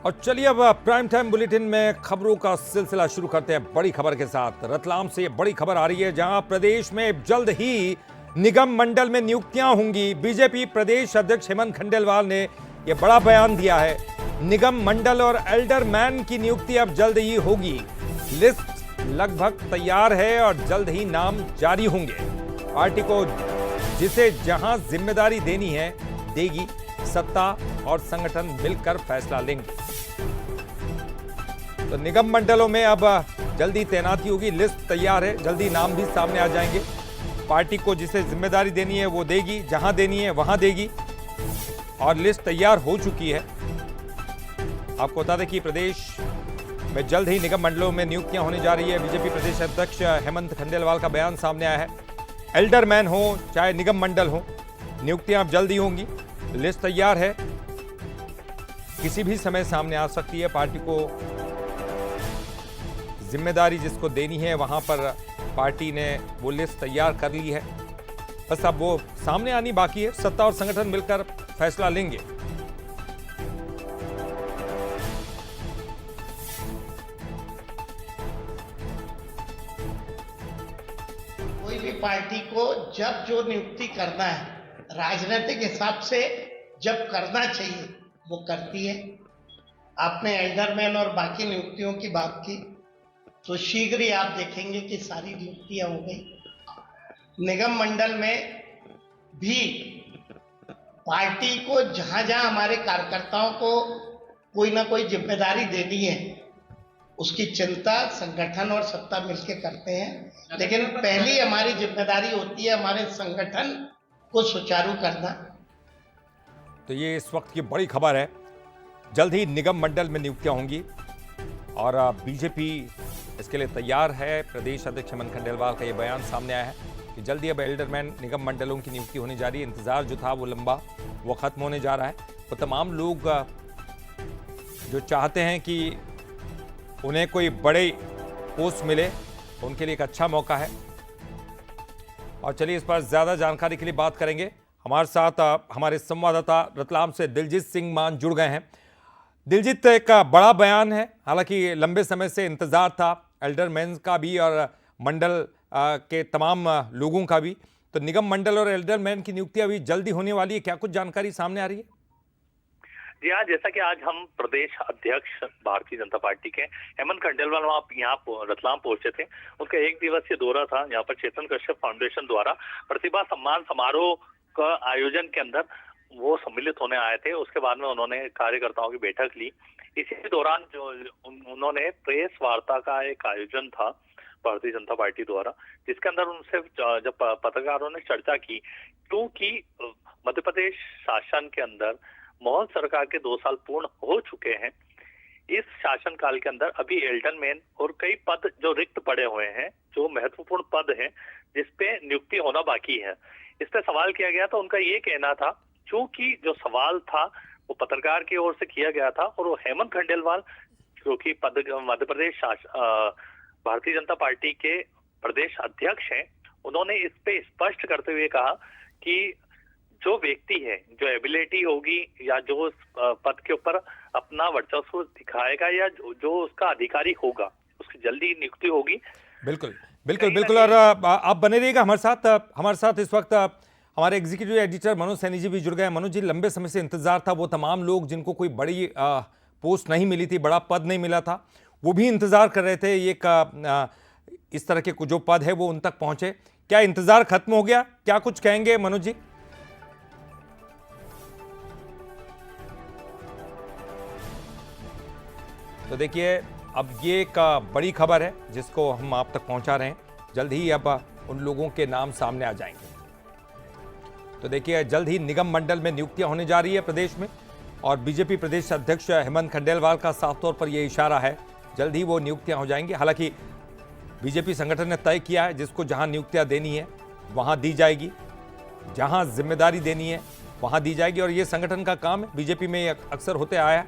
और चलिए अब प्राइम टाइम बुलेटिन में खबरों का सिलसिला शुरू करते हैं बड़ी खबर के साथ। रतलाम से बड़ी खबर आ रही है जहां प्रदेश में जल्द ही निगम मंडल में नियुक्तियां होंगी। बीजेपी प्रदेश अध्यक्ष हेमंत खंडेलवाल ने यह बड़ा बयान दिया है। निगम मंडल और एल्डरमैन की नियुक्ति अब जल्द ही होगी। लिस्ट लगभग तैयार है और जल्द ही नाम जारी होंगे। पार्टी को जिसे जहां जिम्मेदारी देनी है देगी, सत्ता और संगठन मिलकर फैसला लेंगे। तो निगम मंडलों में अब जल्दी तैनाती होगी। लिस्ट तैयार है, जल्दी नाम भी सामने आ जाएंगे। पार्टी को जिसे जिम्मेदारी देनी है वो देगी, जहां देनी है वहां देगी और लिस्ट तैयार हो चुकी है। आपको बता दें कि प्रदेश में जल्द ही निगम मंडलों में नियुक्तियां होने जा रही है। बीजेपी प्रदेश अध्यक्ष हेमंत खंडेलवाल का बयान सामने आया है। एल्डरमैन हो चाहे निगम मंडल हो, नियुक्तियां अब जल्दी होंगी। लिस्ट तैयार है, किसी भी समय सामने आ सकती है। पार्टी को जिम्मेदारी जिसको देनी है वहां पर पार्टी ने वो लिस्ट तैयार कर ली है। बस अब वो सामने आनी बाकी है। सत्ता और संगठन मिलकर फैसला लेंगे। कोई भी पार्टी को जब जो नियुक्ति करना है राजनीतिक हिसाब से जब करना चाहिए वो करती है। आपने एल्डरमैन और बाकी नियुक्तियों की बात की तो शीघ्र ही आप देखेंगे कि सारी नियुक्तियां हो गई। निगम मंडल में भी पार्टी को जहां जहां हमारे कार्यकर्ताओं को कोई ना कोई जिम्मेदारी देनी है उसकी चिंता संगठन और सत्ता मिलकर करते हैं। लेकिन पहली हमारी जिम्मेदारी होती है हमारे संगठन को सुचारू करना। तो ये इस वक्त की बड़ी खबर है। जल्द ही निगम मंडल में नियुक्तियां होंगी और बीजेपी इसके लिए तैयार है। प्रदेश अध्यक्ष हेमंत खंडेलवाल का ये बयान सामने आया है कि जल्दी अब एल्डरमैन निगम मंडलों की नियुक्ति होने जा रही है। इंतजार जो था वो लंबा, वो खत्म होने जा रहा है। वो तमाम लोग जो चाहते हैं कि उन्हें कोई बड़े पोस्ट मिले, उनके लिए एक अच्छा मौका है। और चलिए इस पर ज्यादा जानकारी के लिए बात करेंगे। हमारे साथ हमारे संवाददाता रतलाम से दिलजीत सिंह मान जुड़ गए हैं। दिलजीत, एक बड़ा बयान है, हालांकि लंबे समय से इंतजार था एल्डरमैन का भी और मंडल के तमाम लोगों का भी। तो निगम मंडल और एल्डरमैन की नियुक्ति अभी जल्दी होने वाली है, क्या कुछ जानकारी सामने आ रही है? जी हाँ, जैसा कि आज हम प्रदेश अध्यक्ष भारतीय जनता पार्टी के हेमंत खंडेलवाल यहाँ रतलाम पहुंचे थे। उनका एक दिवसीय दौरा था। यहाँ पर चेतन कश्यप फाउंडेशन द्वारा प्रतिभा सम्मान समारोह का आयोजन के अंदर वो सम्मिलित होने आए थे। उसके बाद में उन्होंने कार्यकर्ताओं की बैठक ली। इसी दौरान जो उन्होंने प्रेस वार्ता का एक आयोजन था भारतीय जनता पार्टी द्वारा, जिसके अंदर उनसे जब पत्रकारों ने चर्चा की, क्योंकि मध्य प्रदेश शासन के अंदर मोहन सरकार के 2 साल पूर्ण हो चुके हैं। इस शासनकाल के अंदर अभी एल्डरमैन और कई पद जो रिक्त पड़े हुए हैं, जो महत्वपूर्ण पद हैं, जिसपे नियुक्ति होना बाकी है। इस पे सवाल किया गया, तो उनका ये कहना था, क्योंकि जो सवाल था वो पत्रकार की ओर से किया गया था और वो हेमंत खंडेलवाल क्योंकि मध्य प्रदेश भारतीय जनता पार्टी के प्रदेश अध्यक्ष हैं, उन्होंने इस पे स्पष्ट करते हुए कहा कि जो व्यक्ति है, जो एबिलिटी होगी या जो उस पद के ऊपर अपना वर्चस्व दिखाएगा या जो उसका अधिकारी होगा, उसकी जल्दी नियुक्ति होगी। बिल्कुल बिल्कुल बिल्कुल। और आप बने रहिएगा हमारे साथ। हमारे साथ इस वक्त हमारे एग्जीक्यूटिव एडिटर मनोज सैनी जी भी जुड़ गए। मनोज जी, लंबे समय से इंतजार था। वो तमाम लोग जिनको कोई बड़ी पोस्ट नहीं मिली थी, बड़ा पद नहीं मिला था, वो भी इंतजार कर रहे थे इस तरह के जो पद है वो उन तक पहुंचे। क्या इंतजार खत्म हो गया? क्या कुछ कहेंगे मनोज जी? तो देखिए, अब ये एक बड़ी खबर है जिसको हम आप तक पहुंचा रहे हैं। जल्द ही अब उन लोगों के नाम सामने आ जाएंगे। तो देखिए, जल्द ही निगम मंडल में नियुक्तियां होने जा रही है प्रदेश में और बीजेपी प्रदेश अध्यक्ष हेमंत खंडेलवाल का साफ तौर पर यह इशारा है, जल्द ही वो नियुक्तियां हो जाएंगी। हालांकि बीजेपी संगठन ने तय किया है जिसको जहां नियुक्तियां देनी है वहां दी जाएगी, जहां जिम्मेदारी देनी है वहां दी जाएगी। और ये संगठन का काम है, बीजेपी में अक्सर होते आया है।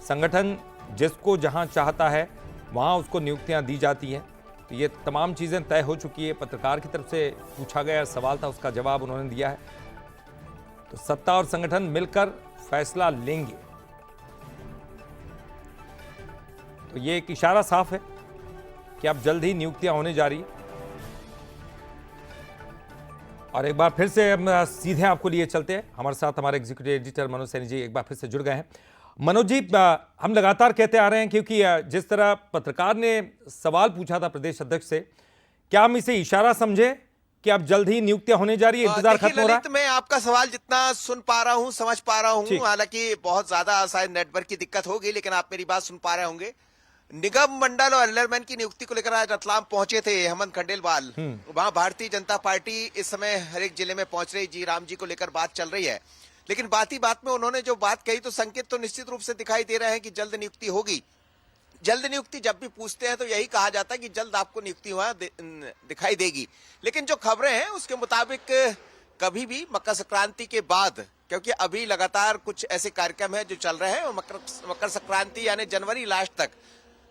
संगठन जिसको जहां चाहता है वहां उसको नियुक्तियां दी जाती हैं। तो ये तमाम चीज़ें तय हो चुकी है। पत्रकार की तरफ से पूछा गया सवाल था, उसका जवाब उन्होंने दिया है। तो सत्ता और संगठन मिलकर फैसला लेंगे। तो ये एक इशारा साफ है कि अब जल्द ही नियुक्तियां होने जा रही। और एक बार फिर से हम सीधे आपको लिए चलते हैं। हमारे साथ हमारे एग्जीक्यूटिव एडिटर मनोज सैनी जी एक बार फिर से जुड़ गए हैं। मनोज जी, हम लगातार कहते आ रहे हैं क्योंकि जिस तरह पत्रकार ने सवाल पूछा था प्रदेश अध्यक्ष से, क्या हम इसे इशारा समझे कि अब जल्द ही नियुक्तियां होने जा रही है, इंतजार खत्म हो रहा है? मैं आपका सवाल जितना सुन पा रहा हूं, समझ पा रहा हूं, हालांकि बहुत ज्यादा शायद नेटवर्क की दिक्कत होगी, लेकिन आप मेरी बात सुन पा रहे होंगे। निगम मंडल और एल्डरमैन की नियुक्ति को लेकर आज रतलाम पहुंचे थे हेमंत खंडेलवाल। वहां भारतीय जनता पार्टी इस समय हर एक जिले में पहुंच रही, जी राम जी को लेकर बात चल रही है। लेकिन बात ही बात में उन्होंने जो बात कही तो संकेत तो निश्चित रूप से दिखाई दे रहे हैं कि जल्द नियुक्ति होगी। जल्द नियुक्ति जब भी पूछते हैं तो यही कहा जाता है कि जल्द आपको नियुक्ति वहां दिखाई देगी। लेकिन जो खबरें हैं उसके मुताबिक कभी भी मकर संक्रांति के बाद, क्योंकि अभी लगातार कुछ ऐसे कार्यक्रम हैं जो चल रहे हैं और मकर संक्रांति यानी जनवरी लास्ट तक।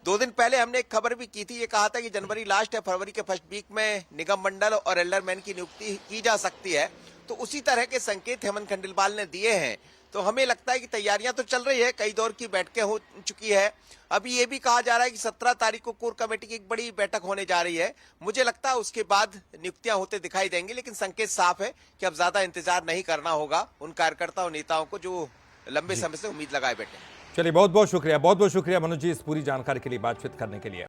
2 दिन पहले हमने एक खबर भी की थी, ये कहा था कि जनवरी लास्ट या फरवरी के फर्स्ट वीक में निगम मंडल और एल्डरमैन की नियुक्ति की जा सकती है। तो उसी तरह के संकेत हेमंत खंडेलवाल ने दिए हैं। तो हमें लगता है कि तैयारियां तो चल रही है, कई दौर की बैठकें हो चुकी है। अभी ये भी कहा जा रहा है कि 17 तारीख को कोर कमेटी की एक बड़ी बैठक होने जा रही है। मुझे लगता है उसके बाद नियुक्तियां होते दिखाई देंगी, लेकिन संकेत साफ है कि अब ज्यादा इंतजार नहीं करना होगा उन कार्यकर्ताओं और नेताओं को जो लंबे समय से उम्मीद लगाए बैठे। चलिए, बहुत बहुत शुक्रिया मनोज जी इस पूरी जानकारी के लिए, बातचीत करने के लिए।